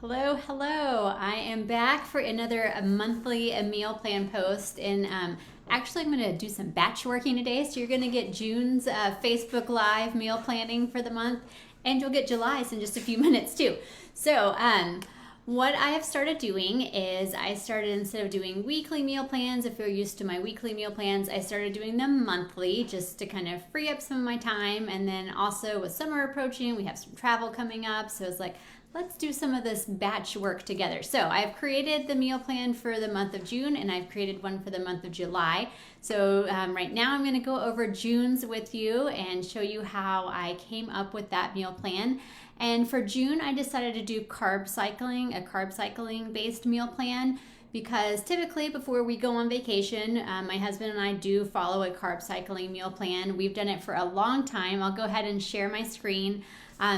Hello, hello. I am back for another monthly meal plan post. And actually, I'm going to do some batch working today. So you're going to get June's Facebook Live meal planning for the month. And you'll get July's in just a few minutes too. So what I have started doing is instead of doing weekly meal plans, if you're used to my weekly meal plans, I started doing them monthly just to kind of free up some of my time. And then also with summer approaching, we have some travel coming up. So it's like, let's do some of this batch work together. So I've created the meal plan for the month of June, and I've created one for the month of July. So right now I'm going to go over June's with you and show you how I came up with that meal plan. And for June, I decided to do carb cycling, a carb cycling based meal plan, because typically before we go on vacation, my husband and I do follow a carb cycling meal plan. We've done it for a long time. I'll go ahead and share my screen.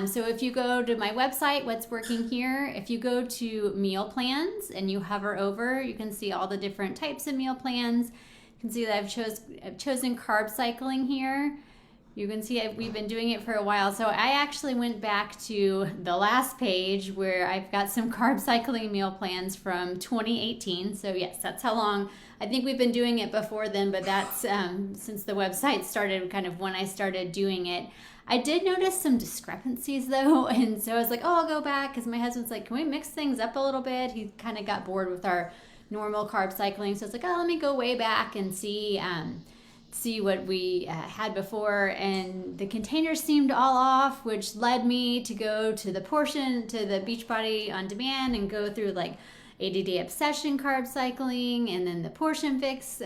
So if you go to my website, What's Working Here, if you go to meal plans and you hover over, you can see all the different types of meal plans. You can see that I've chosen carb cycling here. You can see we've been doing it for a while. So I actually went back to the last page where I've got some carb cycling meal plans from 2018. So yes, that's how long. I think we've been doing it before then, but that's since the website started, kind of when I started doing it. I did notice some discrepancies though, and so I was like, oh, I'll go back, because my husband's like, can we mix things up a little bit? He kind of got bored with our normal carb cycling, so it's like, oh, let me go way back and see what we had before, and the containers seemed all off, which led me to go to the Beachbody on Demand and go through like 80-day obsession carb cycling, and then the portion fix,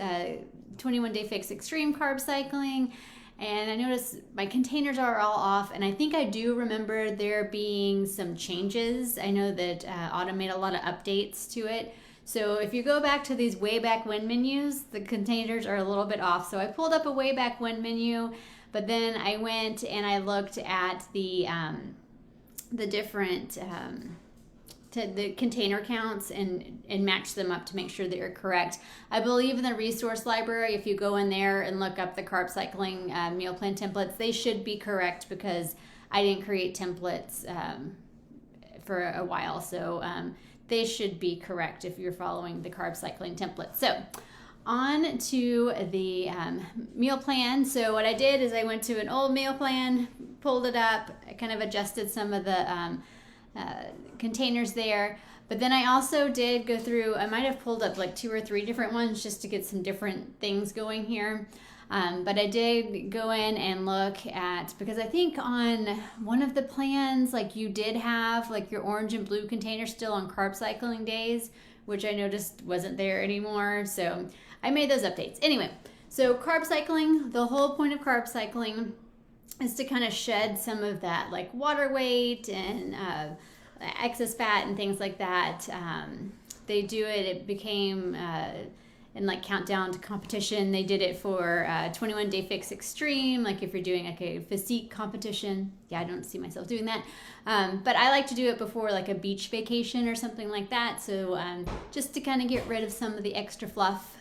21-day fix extreme carb cycling. And I noticed my containers are all off, and I think I do remember there being some changes. I know that Autumn made a lot of updates to it. So if you go back to these way back when menus, the containers are a little bit off. So I pulled up a way back when menu, but then I went and I looked at the different the container counts and match them up to make sure that you're correct. I believe in the resource library, if you go in there and look up the carb cycling meal plan templates, they should be correct, because I didn't create templates for a while. So they should be correct if you're following the carb cycling template. So on to the meal plan. So what I did is I went to an old meal plan, pulled it up, I kind of adjusted some of the containers there, but then I also did go through, I might have pulled up like 2 or 3 different ones just to get some different things going here, but I did go in and look at, because I think on one of the plans, like you did have like your orange and blue container still on carb cycling days, which I noticed wasn't there anymore, so I made those updates. Anyway, so carb cycling, the whole point of carb cycling is to kind of shed some of that like water weight and excess fat and things like that. They do it, it became in like countdown to competition. They did it for 21-day fix extreme, like if you're doing like a physique competition. Yeah, I don't see myself doing that. But I like to do it before like a beach vacation or something like that. So just to kind of get rid of some of the extra fluff.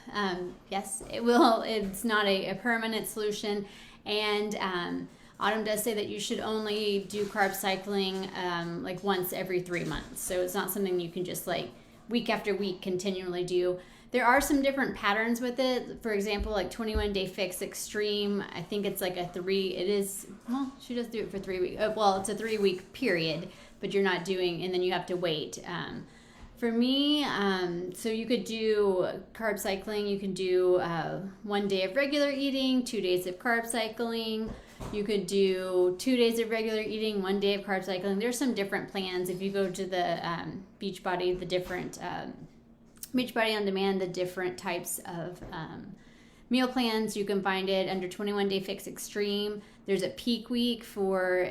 Yes, it's not a permanent solution. And Autumn does say that you should only do carb cycling like once every 3 months. So it's not something you can just like week after week continually do. There are some different patterns with it. For example, like 21-day fix extreme, I think it's like she does do it for 3 weeks. Well, it's a 3-week period, but you're not doing, and then you have to wait. For me, so you could do carb cycling, you can do 1 day of regular eating, 2 days of carb cycling. You could do 2 days of regular eating, 1 day of carb cycling. There's some different plans. If you go to the Beachbody, the different Beachbody on Demand, the different types of meal plans, you can find it under 21-day fix extreme. There's a peak week for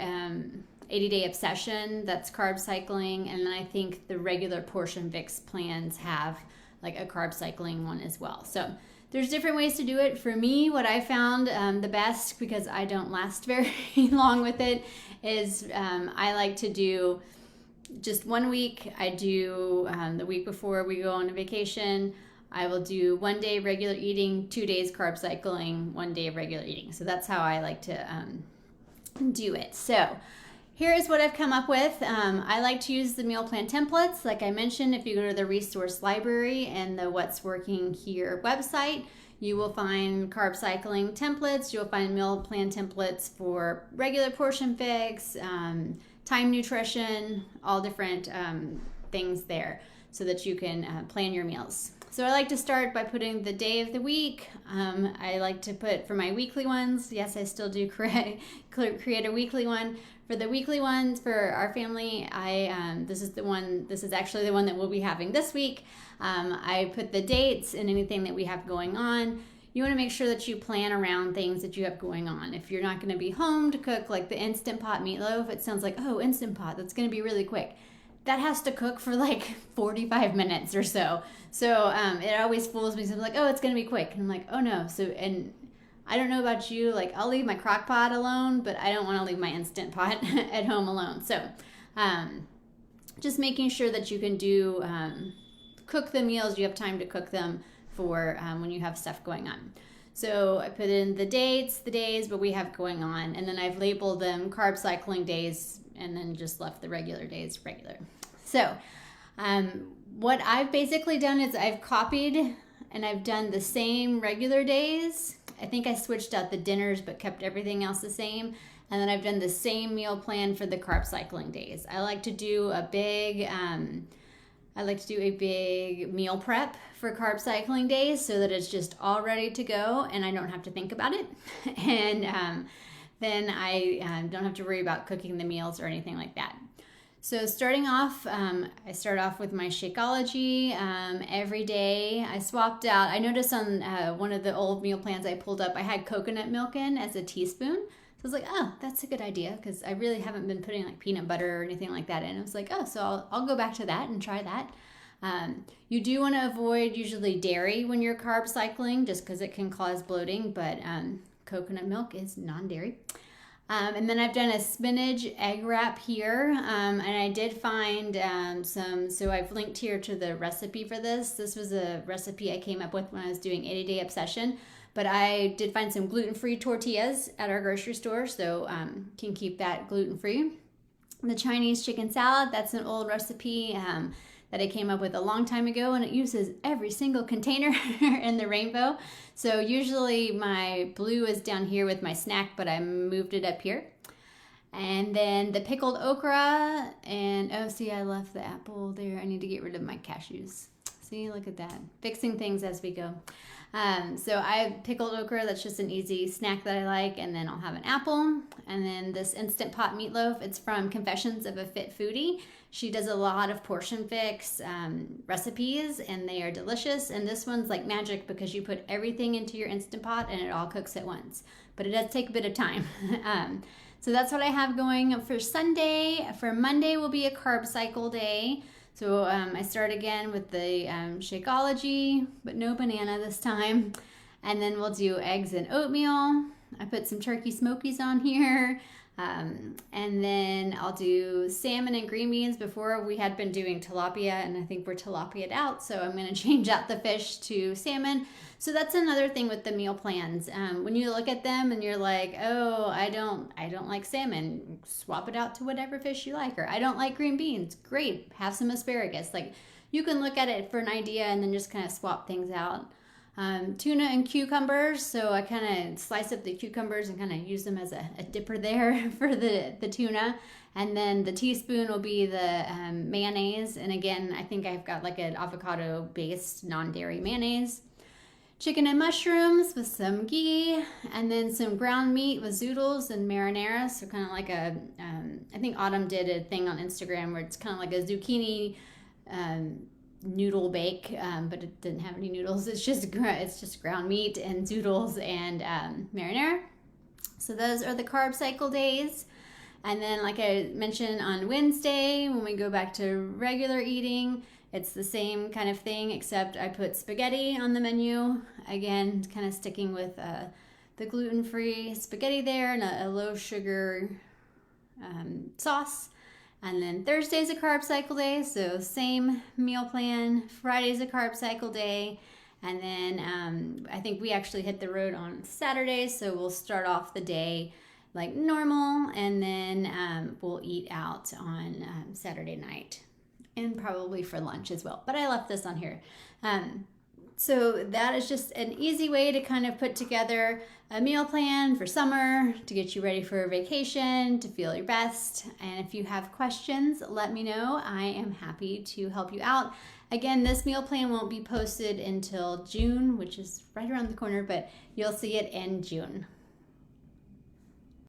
80-day obsession, that's carb cycling, and then I think the regular portion fix plans have like a carb cycling one as well. So there's different ways to do it. For me, what I found the best, because I don't last very long with it, is I like to do just 1 week. I do the week before we go on a vacation, I will do 1 day regular eating, 2 days carb cycling, 1 day of regular eating. So that's how I like to do it. So Here is what I've come up with. I like to use the meal plan templates. Like I mentioned, if you go to the resource library and the What's Working Here website, you will find carb cycling templates. You'll find meal plan templates for regular portion fix, time nutrition, all different things there so that you can plan your meals. So I like to start by putting the day of the week. I like to put for my weekly ones. Yes, I still do create a weekly one. For the weekly ones for our family, this is actually the one that we'll be having this week. I put the dates and anything that we have going on. You want to make sure that you plan around things that you have going on. If you're not going to be home to cook, like the Instant Pot meatloaf, it sounds like, oh, Instant Pot, that's going to be really quick. That has to cook for like 45 minutes or so. So it always fools me. So I'm like, oh, it's going to be quick. And I'm like, oh no. So, and I don't know about you, like I'll leave my crock pot alone, but I don't want to leave my Instant Pot at home alone. So just making sure that you can do, cook the meals, you have time to cook them for when you have stuff going on. So I put in the dates, the days, what we have going on, and then I've labeled them carb cycling days and then just left the regular days regular. So what I've basically done is I've copied and I've done the same regular days. I think I switched out the dinners but kept everything else the same. And then I've done the same meal plan for the carb cycling days. I like to do a big meal prep for carb cycling days so that it's just all ready to go and I don't have to think about it. And then I don't have to worry about cooking the meals or anything like that. So starting off, I start off with my Shakeology every day. I swapped out, I noticed on one of the old meal plans I pulled up, I had coconut milk in as a teaspoon. So I was like, oh, that's a good idea because I really haven't been putting like peanut butter or anything like that in. I was like, oh, so I'll go back to that and try that. You do want to avoid usually dairy when you're carb cycling just because it can cause bloating, but coconut milk is non-dairy. And then I've done a spinach egg wrap here, and I did find so I've linked here to the recipe for this. This was a recipe I came up with when I was doing 80-Day Obsession, but I did find some gluten-free tortillas at our grocery store, so can keep that gluten-free. The Chinese chicken salad, that's an old recipe that I came up with a long time ago, and it uses every single container in the rainbow. So usually my blue is down here with my snack, but I moved it up here. And then the pickled okra, and oh, see, I left the apple there. I need to get rid of my cashews. See, look at that. Fixing things as we go. So I have pickled okra, that's just an easy snack that I like, and then I'll have an apple. And then this Instant Pot meatloaf, it's from Confessions of a Fit Foodie. She does a lot of portion fix recipes, and they are delicious. And this one's like magic because you put everything into your Instant Pot and it all cooks at once. But it does take a bit of time. So that's what I have going for Sunday. For Monday will be a carb cycle day. So I start again with the Shakeology, but no banana this time. And then we'll do eggs and oatmeal. I put some turkey smokies on here. And then I'll do salmon and green beans. Before we had been doing tilapia, and I think we're tilapia'd out, so I'm going to change out the fish to salmon. So that's another thing with the meal plans. When you look at them and you're like, oh, I don't like salmon, swap it out to whatever fish you like. Or I don't like green beans, great, have some asparagus. Like, you can look at it for an idea and then just kind of swap things out. Tuna and cucumbers, so I kind of slice up the cucumbers and kind of use them as a dipper there for the tuna. And then the teaspoon will be the mayonnaise. And again, I think I've got like an avocado-based non-dairy mayonnaise. Chicken and mushrooms with some ghee, and then some ground meat with zoodles and marinara. So kind of like I think Autumn did a thing on Instagram where it's kind of like a zucchini noodle bake, but it didn't have any noodles. It's just ground meat and zoodles and marinara. So those are the carb cycle days. And then, like I mentioned, on Wednesday, when we go back to regular eating, it's the same kind of thing, except I put spaghetti on the menu. Again, kind of sticking with the gluten-free spaghetti there and a low-sugar sauce. And then Thursday's a carb cycle day, so same meal plan. Friday's a carb cycle day. And then I think we actually hit the road on Saturday, so we'll start off the day like normal, and then we'll eat out on Saturday night, and probably for lunch as well. But I left this on here. So that is just an easy way to kind of put together a meal plan for summer, to get you ready for a vacation, to feel your best. And if you have questions, let me know. I am happy to help you out. Again, this meal plan won't be posted until June, which is right around the corner, but you'll see it in June.